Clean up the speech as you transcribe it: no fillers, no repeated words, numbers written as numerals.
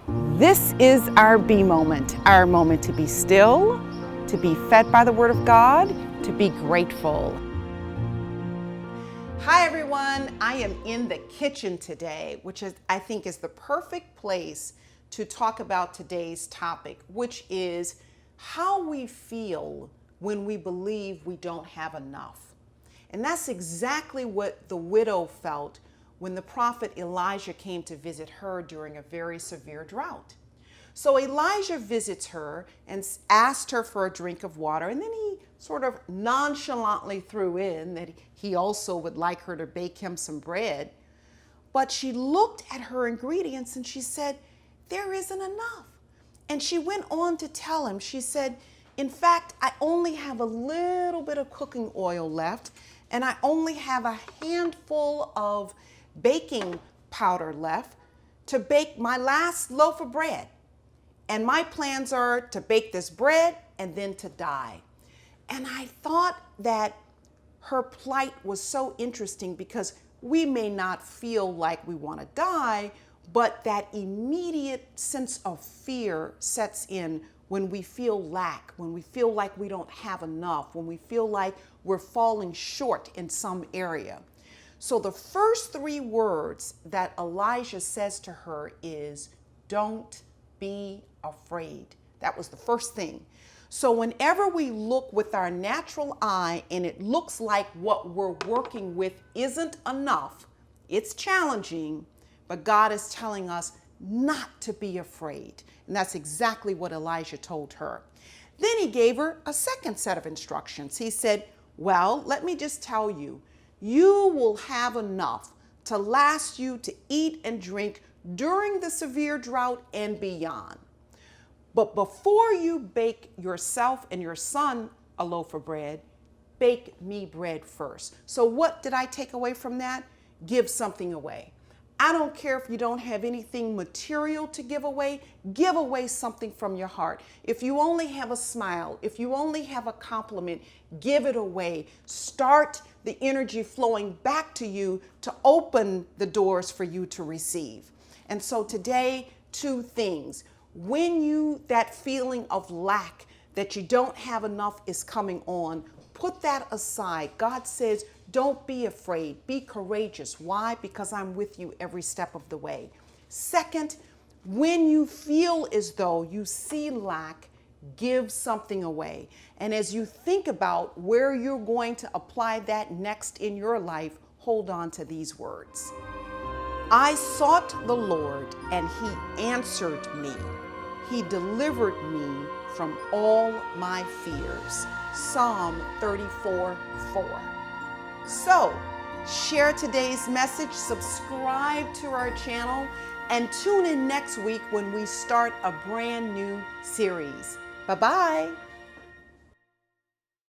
This is our be moment, our moment to be still, to be fed by the Word of God, to be grateful. Hi everyone, I am in the kitchen today, which I think is the perfect place to talk about today's topic, which is how we feel when we believe we don't have enough. And that's exactly what the widow felt when the prophet Elijah came to visit her during a very severe drought. So Elijah visits her and asked her for a drink of water, and then he sort of nonchalantly threw in that he also would like her to bake him some bread. But she looked at her ingredients and she said, "There isn't enough." And she went on to tell him, she said, "In fact, I only have a little bit of cooking oil left, and I only have a handful of baking powder left to bake my last loaf of bread. And my plans are to bake this bread and then to die." And I thought that her plight was so interesting because we may not feel like we want to die, but that immediate sense of fear sets in when we feel lack, when we feel like we don't have enough, when we feel like we're falling short in some area. So the first three words that Elijah says to her is, "Don't be afraid." That was the first thing. So whenever we look with our natural eye and it looks like what we're working with isn't enough, it's challenging, but God is telling us not to be afraid. And that's exactly what Elijah told her. Then he gave her a second set of instructions. He said, "Well, let me just tell you, you will have enough to last you to eat and drink during the severe drought and beyond. But before you bake yourself and your son a loaf of bread, bake me bread first." So what did I take away from that? Give something away. I don't care if you don't have anything material to give away something from your heart. If you only have a smile, if you only have a compliment, give it away. Start the energy flowing back to you to open the doors for you to receive. And so today, two things. When that feeling of lack, that you don't have enough is coming on, put that aside. God says, don't be afraid, be courageous. Why? Because I'm with you every step of the way. Second, when you feel as though you see lack, give something away. And as you think about where you're going to apply that next in your life, hold on to these words. "I sought the Lord and he answered me. He delivered me from all my fears." Psalm 34:4. So, share today's message, subscribe to our channel, and tune in next week when we start a brand new series. Bye-bye.